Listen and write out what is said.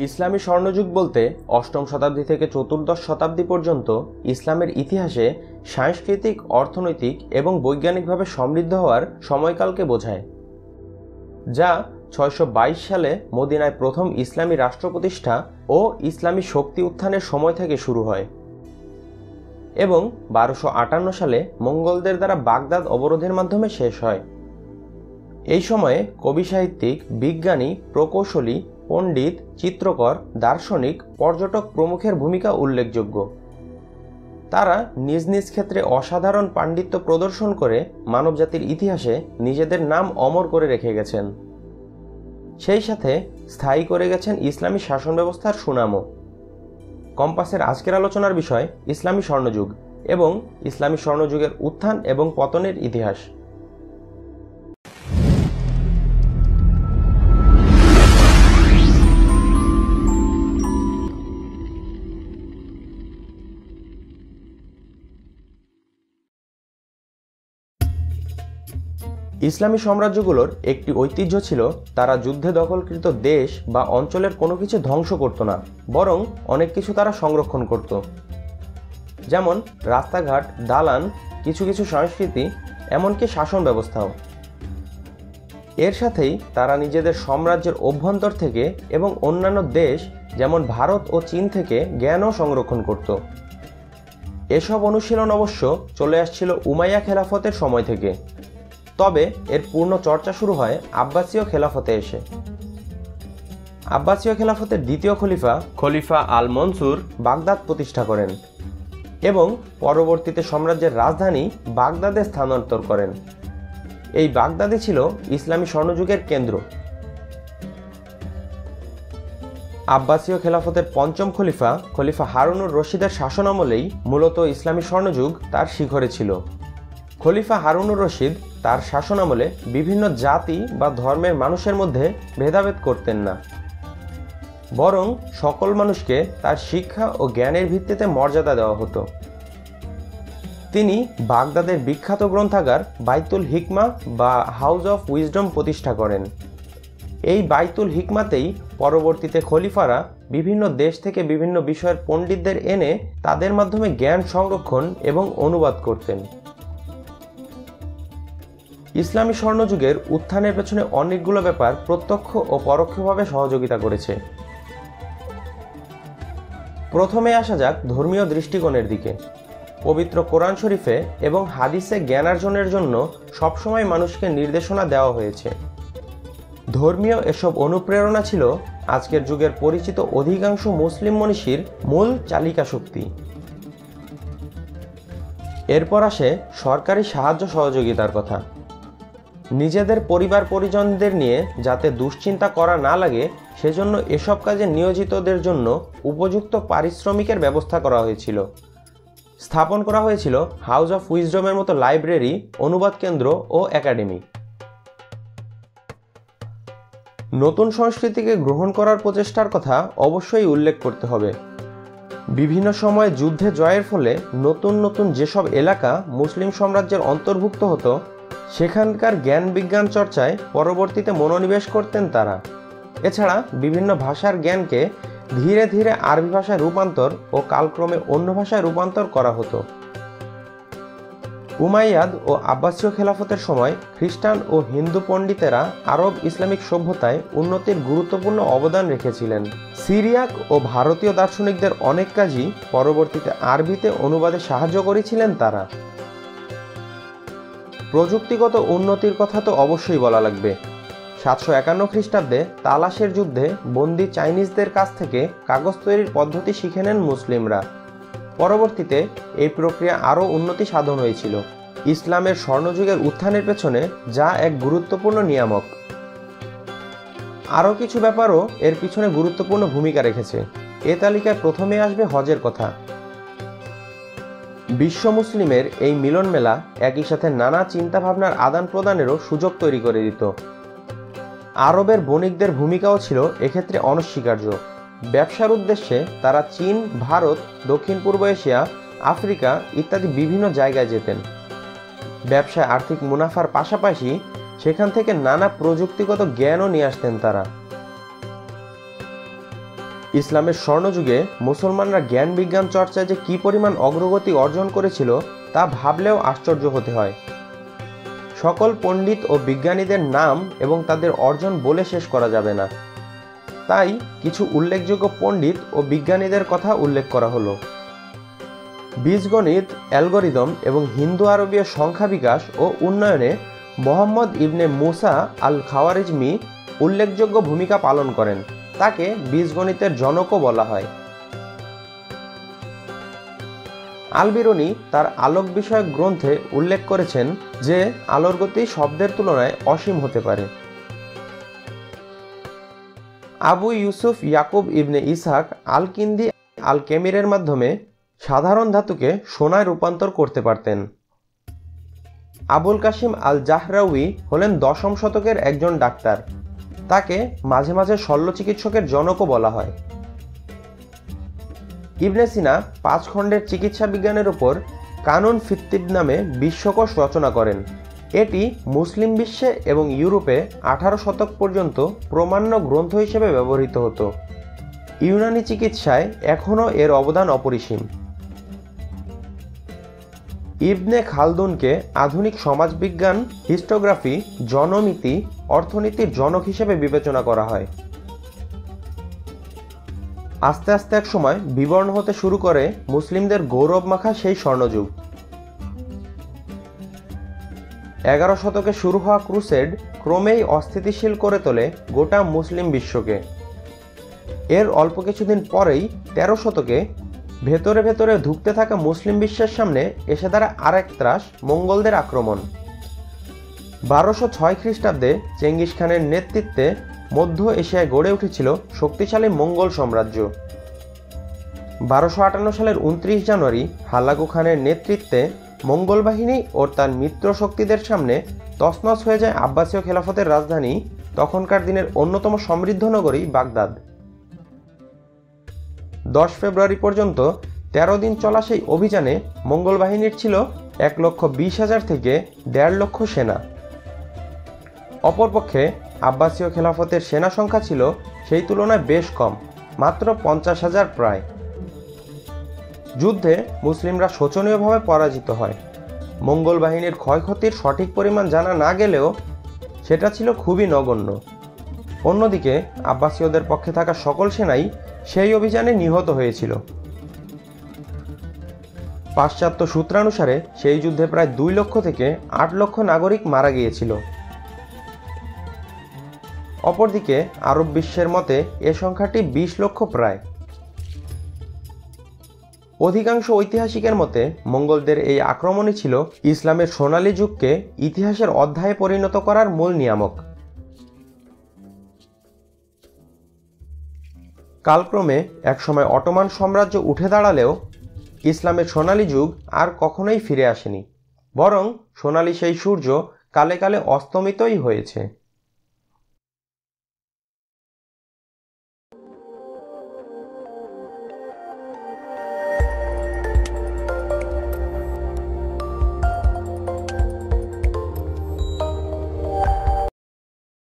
ইসলামী স্বর্ণযুগ বলতে অষ্টম শতাব্দী থেকে চতুর্দশ শতাব্দী পর্যন্ত ইসলামের ইতিহাসে সাংস্কৃতিক, অর্থনৈতিক এবং বৈজ্ঞানিকভাবে সমৃদ্ধ হওয়ার সময়কালকে বোঝায়, যা 622 সালে মদিনায় প্রথম ইসলামী রাষ্ট্র প্রতিষ্ঠা ও ইসলামী শক্তি উত্থানের সময় থেকে শুরু হয় এবং 1258 সালে মঙ্গোলদের দ্বারা বাগদাদ অবরোধের মাধ্যমে শেষ হয়। এই সময়ে কবি, সাহিত্যিক, বিজ্ঞানী, প্রকৌশলী, পণ্ডিত, চিত্রকর, দার্শনিক, পর্যটক প্রমুখের ভূমিকা উল্লেখযোগ্য। তারা নিজ নিজ ক্ষেত্রে অসাধারণ পাণ্ডিত্য প্রদর্শন করে মানবজাতির ইতিহাসে নিজেদের নাম অমর করে রেখে গেছেন। সেই সাথে স্থায়ী করে গেছেন ইসলামী শাসন ব্যবস্থার সুনামও। কম্পাসের আজকের আলোচনার বিষয় ইসলামী স্বর্ণযুগ এবং ইসলামী স্বর্ণযুগের উত্থান এবং পতনের ইতিহাস। ইসলামী সাম্রাজ্যগুলোর একটি ঐতিহ্য ছিল তারা যুদ্ধে দখলকৃত দেশ বা অঞ্চলের কোনো কিছু ধ্বংস করত না, বরং অনেক কিছু তারা সংরক্ষণ করত, যেমন রাস্তাঘাট, দালান, কিছু কিছু সংস্কৃতি, এমনকি শাসন ব্যবস্থাও। এর সাথেই তারা নিজেদের সাম্রাজ্যের অভ্যন্তর থেকে এবং অন্যান্য দেশ যেমন ভারত ও চীন থেকে জ্ঞানও সংরক্ষণ করত। এসব অনুশীলন অবশ্য চলে আসছিল উমাইয়া খেলাফতের সময় থেকে, তবে এর পূর্ণ চর্চা শুরু হয় আব্বাসীয় খেলাফতে এসে। আব্বাসীয় খেলাফতের দ্বিতীয় খলিফা আল মনসুর বাগদাদ প্রতিষ্ঠা করেন এবং পরবর্তীতে সাম্রাজ্যের রাজধানী বাগদাদে স্থানান্তর করেন। এই বাগদাদই ছিল ইসলামী স্বর্ণযুগের কেন্দ্র। আব্বাসীয় খেলাফতের পঞ্চম খলিফা হারুনুর রশিদের শাসনামলেই মূলত ইসলামী স্বর্ণযুগ তার শিখরে ছিল। খলিফা হারুনুর রশিদ তার শাসনামলে বিভিন্ন জাতি বা ধর্মের মানুষের মধ্যে ভেদাভেদ করতেন না, বরং সকল মানুষকে তার শিক্ষা ও জ্ঞানের ভিত্তিতে মর্যাদা দেওয়া হতো। তিনি বাগদাদের বিখ্যাত গ্রন্থাগার বাইতুল হিকমা বা হাউস অফ উইজডম প্রতিষ্ঠা করেন। এই বাইতুল হিকমাতেই পরবর্তীতে খলিফারা বিভিন্ন দেশ থেকে বিভিন্ন বিষয়ের পণ্ডিতদের এনে তাদের মাধ্যমে জ্ঞান সংরক্ষণ এবং অনুবাদ করতেন। ইসলামী স্বর্ণযুগের উত্থানের পেছনে অনেকগুলো ব্যাপার প্রত্যক্ষ ও পরোক্ষভাবে সহযোগিতা করেছে। প্রথমে আসা যাক ধর্মীয় দৃষ্টিকোণের দিকে। পবিত্র কোরআন শরীফে এবং হাদিসে জ্ঞানার্জনের জন্য সবসময় মানুষকে নির্দেশনা দেওয়া হয়েছে। ধর্মীয় এসব অনুপ্রেরণা ছিল আজকের যুগের পরিচিত অধিকাংশ মুসলিম মনীষীর মূল চালিকা শক্তি। এরপর আসে সরকারি সাহায্য সহযোগিতার কথা। নিজেদের পরিবার পরিজনদের নিয়ে যাতে দুশ্চিন্তা করা না লাগে সেজন্য এসব কাজে নিয়োজিতদের জন্য উপযুক্ত পারিশ্রমিকের ব্যবস্থা করা হয়েছিল। স্থাপন করা হয়েছিল হাউস অফ উইজডমের মতো লাইব্রেরি, অনুবাদ কেন্দ্র ও একাডেমি। নতুন সংস্কৃতিকে গ্রহণ করার প্রচেষ্টার কথা অবশ্যই উল্লেখ করতে হবে। বিভিন্ন সময়ে যুদ্ধে জয়ের ফলে নতুন নতুন যেসব এলাকা মুসলিম সাম্রাজ্যের অন্তর্ভুক্ত হতো সেখানকার জ্ঞান বিজ্ঞান চর্চায় পরবর্তীতে মনোনিবেশ করতেন তারা। এছাড়া বিভিন্ন ভাষার জ্ঞানকে ধীরে ধীরে আরবি ভাষায় রূপান্তর ও কালক্রমে অন্য ভাষায় রূপান্তর করা হতো। উমাইয়াদ ও আব্বাসীয় খেলাফতের সময় খ্রিস্টান ও হিন্দু পণ্ডিতেরা আরব ইসলামিক সভ্যতায় উন্নতির গুরুত্বপূর্ণ অবদান রেখেছিলেন। সিরিয়াক ও ভারতীয় দার্শনিকদের অনেক কাজই পরবর্তীতে আরবিতে অনুবাদে সাহায্য করেছিলেন তারা। প্রযুক্তিগত উন্নতির কথা তো অবশ্যই বলা লাগবে। 751 খ্রিস্টাব্দে তালাশের যুদ্ধে বন্দী চাইনিজদের কাছ থেকে কাগজ তৈরির পদ্ধতি শিখে নেন মুসলিমরা। পরবর্তীতে এই প্রক্রিয়া আরও উন্নতি সাধন হয়েছিল। ইসলামের স্বর্ণযুগের উত্থানের পেছনে যা এক গুরুত্বপূর্ণ নিয়ামক। আরও কিছু ব্যাপারও এর পিছনে গুরুত্বপূর্ণ ভূমিকা রেখেছে। এ তালিকায় প্রথমে আসবে হজের কথা। বিশ্ব মুসলিমের এই মিলন মেলা একই সাথে নানা চিন্তাভাবনার আদান প্রদানেরও সুযোগ তৈরি করে দিত। আরবের বণিকদের ভূমিকাও ছিল এক্ষেত্রে অনস্বীকার্য। ব্যবসার উদ্দেশ্যে তারা চীন, ভারত, দক্ষিণ পূর্ব এশিয়া, আফ্রিকা ইত্যাদি বিভিন্ন জায়গায় যেতেন। ব্যবসায় আর্থিক মুনাফার পাশাপাশি সেখান থেকে নানা প্রযুক্তিগত জ্ঞানও নিয়ে আসতেন তারা। ইসলামের স্বর্ণযুগে মুসলমানরা জ্ঞান বিজ্ঞান চর্চায় যে কী পরিমাণ অগ্রগতি অর্জন করেছিল তা ভাবলেও আশ্চর্য হতে হয়। সকল পণ্ডিত ও বিজ্ঞানীদের নাম এবং তাদের অর্জন বলে শেষ করা যাবে না, তাই কিছু উল্লেখযোগ্য পণ্ডিত ও বিজ্ঞানীদের কথা উল্লেখ করা হলো। বীজগণিত, অ্যালগরিদম এবং হিন্দু আরবীয় সংখ্যা বিকাশ ও উন্নয়নে মোহাম্মদ ইবনে মুসা আল খাওয়ারিজমি উল্লেখযোগ্য ভূমিকা পালন করেন। তাকে বীজগণিতের জনকও বলা হয়। আল বিরুনি তার আলোক বিষয়ক গ্রন্থে উল্লেখ করেছেন যে আলোর গতি শব্দের তুলনায় অসীম হতে পারে। আবু ইউসুফ ইয়াকুব ইবনে ইসহাক আল কিন্দি আল কেমিরের মাধ্যমে সাধারণ ধাতুকে সোনায় রূপান্তর করতে পারতেন। আবুল কাসিম আল জাহরাউই হলেন 10ম শতকের একজন ডাক্তার। তাকে মাঝে মাঝে শল্য চিকিৎসকের জনকও বলা হয়। ইবনে সিনা 5 খণ্ডের চিকিৎসা বিজ্ঞানের উপর কানুন ফিত্তিব নামে বিশ্বকোষ রচনা করেন। এটি মুসলিম বিশ্বে এবং ইউরোপে 18 শতক পর্যন্ত প্রমাণ্য গ্রন্থ হিসেবে ব্যবহৃত হতো। ইউনানি চিকিৎসায় এখনও এর অবদান অপরিসীম। ইবনে খালদুনকে আধুনিক সমাজবিজ্ঞান, হিস্টোগ্রাফি, জনমিতি, অর্থনীতির জনক হিসেবে বিবেচনা করা হয়। আস্তে আস্তে এক সময় বিবর্ণ হতে শুরু করে মুসলিমদের গৌরব মাখা সেই স্বর্ণযুগ। 11 শতকে শুরু হওয়া ক্রুসেড ক্রমেই অস্থিতিশীল করে তোলে গোটা মুসলিম বিশ্বকে। এর অল্প কিছুদিন পরেই 13 শতকে ভেতরে ভেতরে ধুঁকতে থাকা মুসলিম বিশ্বের সামনে এসে দাঁড়ায় আরেক ত্রাস, মঙ্গলদের আক্রমণ। 1206 খ্রিস্টাব্দে চেঙ্গিস খানের নেতৃত্বে মধ্য এশিয়ায় গড়ে উঠেছিল শক্তিশালী মঙ্গল সাম্রাজ্য। 1258 সালের 29 জানুয়ারি হালাকু খানের নেতৃত্বে মঙ্গল বাহিনী ও তার মিত্র শক্তিদের সামনে তছনছ হয়ে যায় আব্বাসীয় খেলাফতের রাজধানী, তখনকার দিনের অন্যতম সমৃদ্ধ নগরী বাগদাদ। 10 ফেব্রুয়ারি পর্যন্ত 13 দিন চলা সেই অভিযানে মঙ্গল বাহিনীর ছিল 1,20,000 থেকে 1.5 লক্ষ সেনা। অপরপক্ষে আব্বাসীয় খেলাফতের সেনা সংখ্যা ছিল সেই তুলনায় বেশ কম, মাত্র 50,000 প্রায়। যুদ্ধে মুসলিমরা শোচনীয়ভাবে পরাজিত হয়। মঙ্গল বাহিনীর ক্ষয়ক্ষতির সঠিক পরিমাণ জানা না গেলেও সেটা ছিল খুবই নগণ্য। অন্যদিকে আব্বাসীয়দের পক্ষে থাকা সকল সেনাই সেই অভিযানে নিহত হয়েছিল। পাশ্চাত্য সূত্রানুসারে সেই যুদ্ধে প্রায় 2 লক্ষ থেকে 8 লক্ষ নাগরিক মারা গিয়েছিল। অপরদিকে আরব বিশ্বের মতে এ সংখ্যাটি 20 লক্ষ প্রায়। অধিকাংশ ঐতিহাসিকের মতে মঙ্গলদের এই আক্রমণই ছিল ইসলামের সোনালী যুগকে ইতিহাসের অধ্যায়ে পরিণত করার মূল নিয়ামক। কালক্রমে একসময় অটোমান সাম্রাজ্য উঠে দাঁড়ালেও ইসলামের সোনালী যুগ আর কখনোই ফিরে আসেনি, বরং সোনালী সেই সূর্য কালে কালে অস্তমিতই হয়েছে।